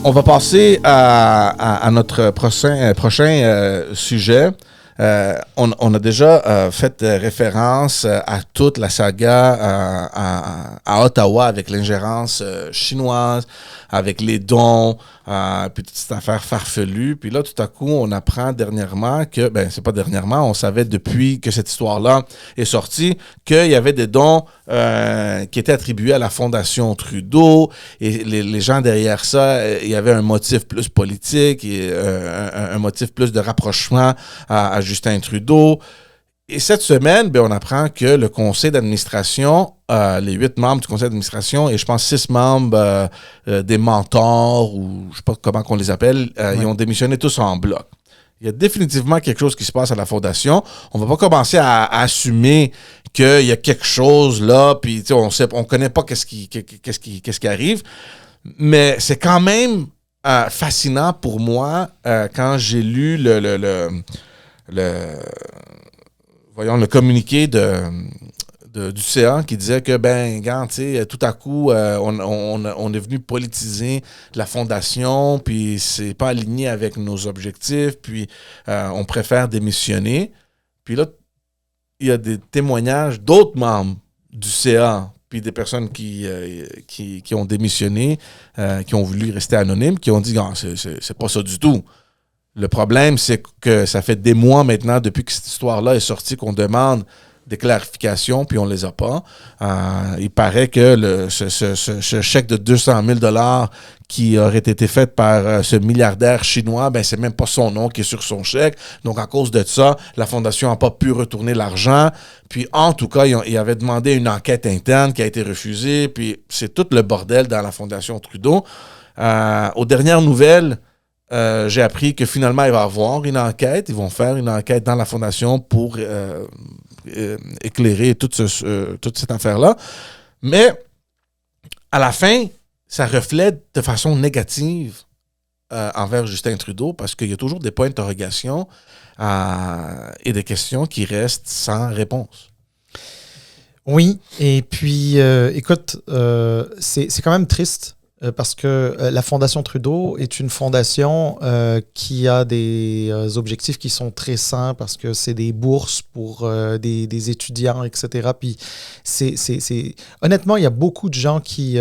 On va passer à notre prochain sujet. On a déjà fait référence à toute la saga à Ottawa avec l'ingérence chinoise, avec les dons, puis toute cette affaire farfelue. Puis là, tout à coup, on apprend dernièrement que, c'est pas dernièrement, on savait depuis que cette histoire-là est sortie, qu'il y avait des dons qui étaient attribués à la Fondation Trudeau. Et les gens derrière ça, il y avait un motif plus politique, et, un motif plus de rapprochement à Justin Trudeau. Et cette semaine, on apprend que le conseil d'administration, les 8 membres du conseil d'administration et je pense 6 membres des mentors, ou je ne sais pas comment on les appelle, ils ont démissionné tous en bloc. Il y a définitivement quelque chose qui se passe à la Fondation. On ne va pas commencer à assumer qu'il y a quelque chose là, puis on connaît pas qu'est-ce qui arrive. Mais c'est quand même fascinant pour moi quand j'ai lu le communiqué du CA qui disait que, regarde, tout à coup, on est venu politiser la Fondation, puis c'est pas aligné avec nos objectifs, puis on préfère démissionner. Puis là, il y a des témoignages d'autres membres du CA, puis des personnes qui ont démissionné, qui ont voulu rester anonymes, qui ont dit, c'est pas ça du tout. Le problème, c'est que ça fait des mois maintenant, depuis que cette histoire-là est sortie, qu'on demande des clarifications, puis on ne les a pas. Il paraît que ce chèque de 200 000 $ qui aurait été fait par ce milliardaire chinois, c'est même pas son nom qui est sur son chèque. Donc, à cause de ça, la Fondation n'a pas pu retourner l'argent. Puis, en tout cas, il avait demandé une enquête interne qui a été refusée. Puis, c'est tout le bordel dans la Fondation Trudeau. Aux dernières nouvelles, j'ai appris que finalement, il va y avoir une enquête. Ils vont faire une enquête dans la Fondation pour éclairer toute cette affaire-là. Mais à la fin, ça reflète de façon négative envers Justin Trudeau parce qu'il y a toujours des points d'interrogation et des questions qui restent sans réponse. Oui, et puis, écoute, c'est quand même triste. Parce que la Fondation Trudeau est une fondation qui a des objectifs qui sont très sains parce que c'est des bourses pour des étudiants, etc. Puis honnêtement, il y a beaucoup de gens qui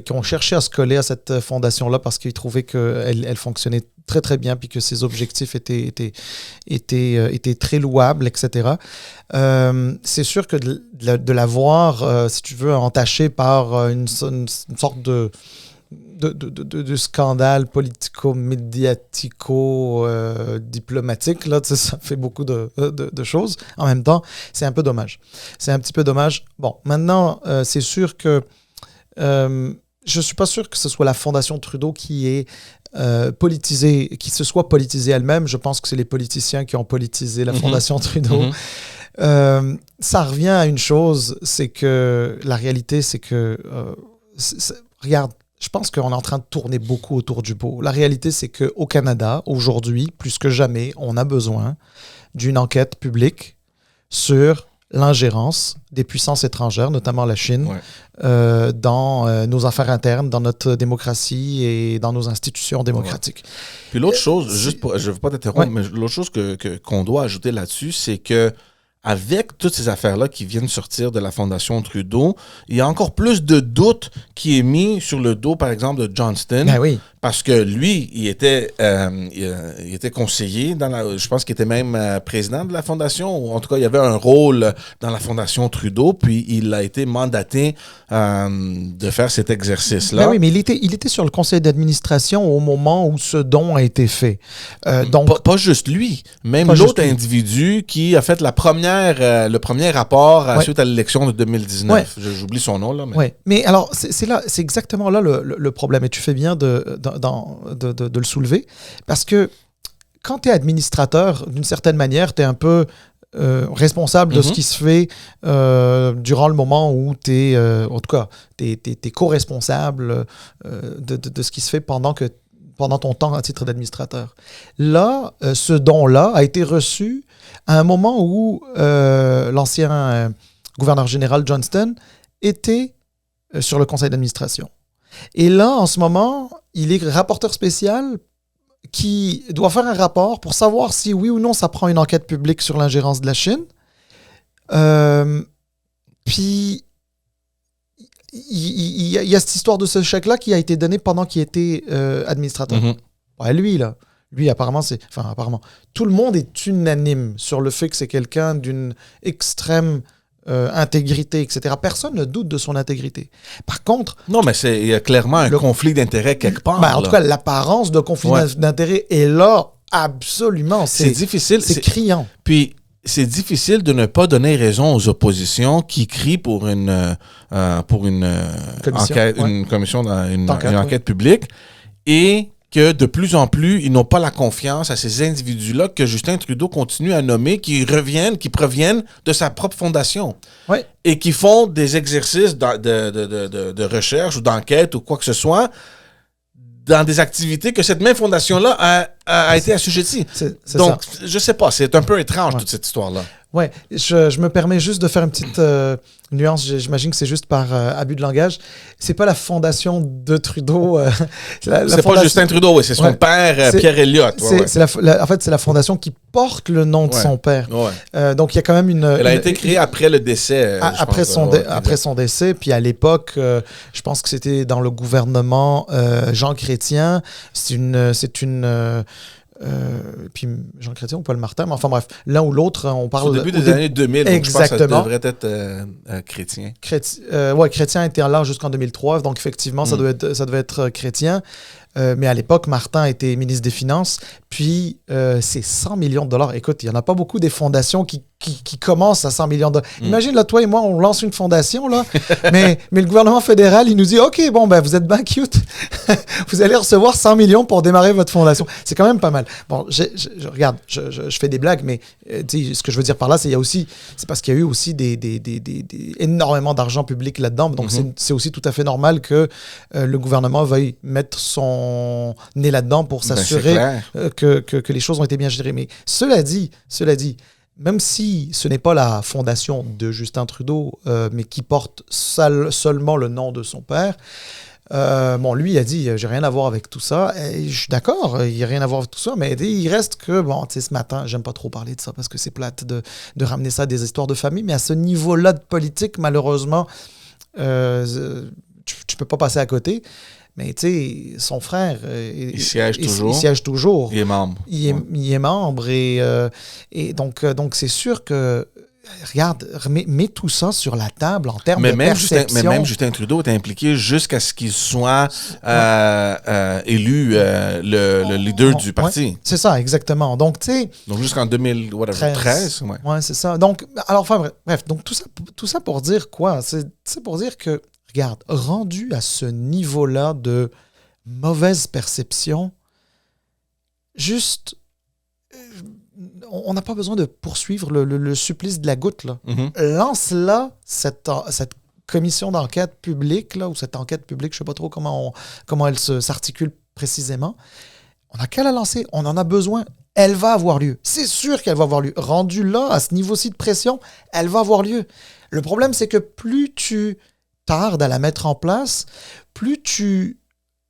ont cherché à se coller à cette fondation-là parce qu'ils trouvaient qu'elle fonctionnait très, très bien puis que ses objectifs étaient très louables, etc. C'est sûr que de la voir, si tu veux, entachée par une sorte de scandale politico-médiatico-diplomatique, là, ça fait beaucoup de choses. En même temps, c'est un peu dommage. C'est un petit peu dommage. Bon, maintenant, c'est sûr que je ne suis pas sûr que ce soit la Fondation Trudeau qui est politisée, qui se soit politisée elle-même. Je pense que c'est les politiciens qui ont politisé la Fondation Trudeau. Ça revient à une chose, c'est que la réalité, c'est que regarde, je pense qu'on est en train de tourner beaucoup autour du pot. La réalité, c'est qu'au Canada, aujourd'hui, plus que jamais, on a besoin d'une enquête publique sur l'ingérence des puissances étrangères, notamment la Chine, dans nos affaires internes, dans notre démocratie et dans nos institutions démocratiques. Puis l'autre chose, je ne veux pas t'interrompre, mais l'autre chose qu'on doit ajouter là-dessus, c'est que avec toutes ces affaires-là qui viennent sortir de la Fondation Trudeau, il y a encore plus de doutes qui est mis sur le dos, par exemple, de Johnston. Oui. Parce que lui, il était conseiller, je pense qu'il était même président de la Fondation, ou en tout cas, il y avait un rôle dans la Fondation Trudeau, puis il a été mandaté de faire cet exercice-là. Oui, mais il était sur le conseil d'administration au moment où ce don a été fait. Donc, pas juste lui, même l'autre individu qui a fait le premier rapport suite à l'élection de 2019. J'oublie son nom, là. Oui, mais alors, c'est exactement là le problème, et tu fais bien de le soulever, parce que quand tu es administrateur, d'une certaine manière, tu es un peu responsable de ce qui se fait durant le moment où tu es, en tout cas, tu es co-responsable de ce qui se fait pendant ton temps à titre d'administrateur. Là, ce don-là a été reçu à un moment où l'ancien gouverneur général Johnston était sur le conseil d'administration. Et là, en ce moment, il est rapporteur spécial qui doit faire un rapport pour savoir si oui ou non ça prend une enquête publique sur l'ingérence de la Chine. Puis, il y a cette histoire de ce chèque-là qui a été donné pendant qu'il était administrateur. Ouais, lui, apparemment, tout le monde est unanime sur le fait que c'est quelqu'un d'une extrême intégrité, etc. Personne ne doute de son intégrité. Par contre... Non, mais il y a clairement un conflit d'intérêt quelque part. En tout cas, l'apparence de conflit d'intérêt est là, absolument. C'est difficile. C'est criant. Puis, c'est difficile de ne pas donner raison aux oppositions qui crient pour une enquête publique et que de plus en plus, ils n'ont pas la confiance à ces individus-là que Justin Trudeau continue à nommer, qui proviennent de sa propre fondation. Oui. Et qui font des exercices de recherche ou d'enquête ou quoi que ce soit dans des activités que cette même fondation-là a été assujettie. Donc, je sais pas, c'est un peu étrange toute cette histoire-là. Oui, je me permets juste de faire une petite nuance. J'imagine que c'est juste par abus de langage. C'est pas la fondation de Trudeau. C'est pas Justin Trudeau, c'est son père, Pierre Elliott. En fait, c'est la fondation qui porte le nom de son père. Ouais. Donc, il y a quand même une... Elle a été créée après le décès. Après son décès. Puis à l'époque, je pense que c'était dans le gouvernement Jean Chrétien. Puis Jean Chrétien ou Paul Martin, mais enfin bref, l'un ou l'autre, on parle... Au début des années 2000, donc exactement. Je pense que ça devrait être Chrétien. Chrétien était là jusqu'en 2003, donc effectivement, ça devait être Chrétien. Mais à l'époque, Martin était ministre des Finances, puis c'est 100 millions de dollars. Écoute, il n'y en a pas beaucoup des fondations qui commencent à 100 millions de dollars. Imagine, là, toi et moi, on lance une fondation, là, mais le gouvernement fédéral, il nous dit, OK, bon, ben, vous êtes bien cute, vous allez recevoir 100 millions pour démarrer votre fondation. C'est quand même pas mal. Bon, regarde, je fais des blagues, mais ce que je veux dire par là, c'est parce qu'il y a eu aussi énormément d'argent public là-dedans, donc c'est aussi tout à fait normal que le gouvernement veuille mettre son nez là-dedans pour s'assurer que les choses ont été bien gérées. Mais cela dit, même si ce n'est pas la fondation de Justin Trudeau, mais qui porte seulement le nom de son père, lui, il a dit « j'ai rien à voir avec tout ça ». Je suis d'accord, il n'y a rien à voir avec tout ça, mais il reste que, ce matin, j'aime pas trop parler de ça parce que c'est plate de ramener ça à des histoires de famille, mais à ce niveau-là de politique, malheureusement, tu peux pas passer à côté. Mais tu sais, son frère, il siège toujours. Il est membre. Il est membre et donc c'est sûr que, regarde, mets tout ça sur la table en termes de perception. Mais même Justin Trudeau est impliqué jusqu'à ce qu'il soit élu le leader du parti. Ouais, c'est ça, exactement. Donc, tu sais... Donc, jusqu'en 2013. Ouais, c'est ça. Donc, alors, enfin, bref, donc tout ça pour dire quoi? C'est pour dire que, regarde, rendu à ce niveau-là de mauvaise perception, juste, on n'a pas besoin de poursuivre le supplice de la goutte. Là. Lance-là cette commission d'enquête publique, là, ou cette enquête publique, je ne sais pas trop comment elle s'articule précisément. On n'a qu'à la lancer, on en a besoin. Elle va avoir lieu. C'est sûr qu'elle va avoir lieu. Rendu là, à ce niveau-ci de pression, elle va avoir lieu. Le problème, c'est que plus tu tarde à la mettre en place, plus tu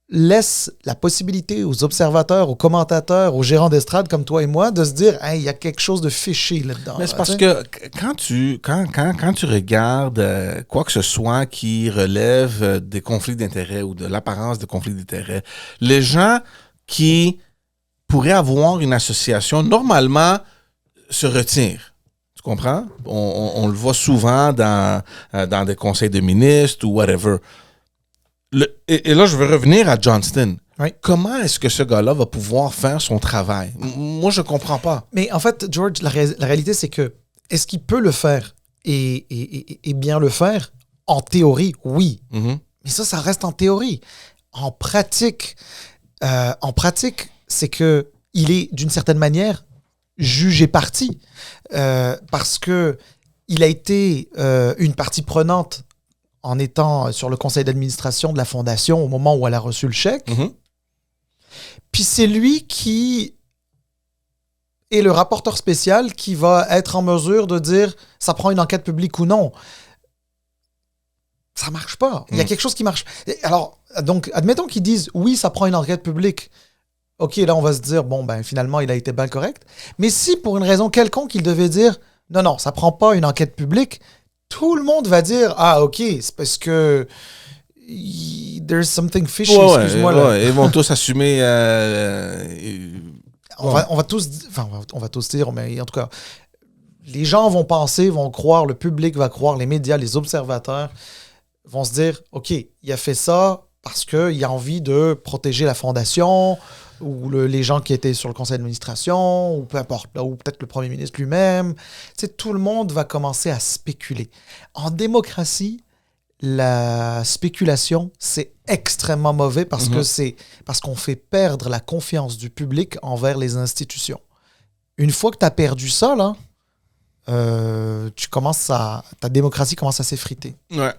laisses la possibilité aux observateurs, aux commentateurs, aux gérants d'estrade comme toi et moi de se dire « il y a quelque chose de fiché là-dedans ». Mais c'est parce que quand tu regardes quoi que ce soit qui relève des conflits d'intérêts ou de l'apparence de conflits d'intérêts, les gens qui pourraient avoir une association, normalement, se retirent. Comprends? On le voit souvent dans des conseils de ministres ou whatever. Et là, je veux revenir à Johnston. Oui. Comment est-ce que ce gars-là va pouvoir faire son travail? Moi, je ne comprends pas. Mais en fait, George, la réalité, c'est que est-ce qu'il peut le faire et bien le faire? En théorie, oui. Mais ça reste en théorie. En pratique, c'est que il est, d'une certaine manière, jugé parti parce que il a été une partie prenante en étant sur le conseil d'administration de la fondation au moment où elle a reçu le chèque. Puis c'est lui qui est le rapporteur spécial qui va être en mesure de dire ça prend une enquête publique ou non. Ça marche pas. Il y a quelque chose qui marche. Alors, donc, admettons qu'ils disent, oui, ça prend une enquête publique. OK, là, on va se dire, bon, ben, finalement, il a été bien correct. Mais si, pour une raison quelconque, il devait dire, non, ça prend pas une enquête publique, tout le monde va dire, ah, OK, c'est parce que there's something fishy, excuse-moi. Là. Ils vont tous assumer... On va tous dire, mais en tout cas, les gens vont penser, vont croire, le public va croire, les médias, les observateurs vont se dire, OK, il a fait ça parce qu'il a envie de protéger la fondation ou les gens qui étaient sur le conseil d'administration ou peu importe, là, ou peut-être le premier ministre lui-même. Tu sais, tout le monde va commencer à spéculer. En démocratie, la spéculation, c'est extrêmement mauvais parce qu'on fait perdre la confiance du public envers les institutions. Une fois que tu as perdu ça, là, ta démocratie commence à s'effriter. Ouais.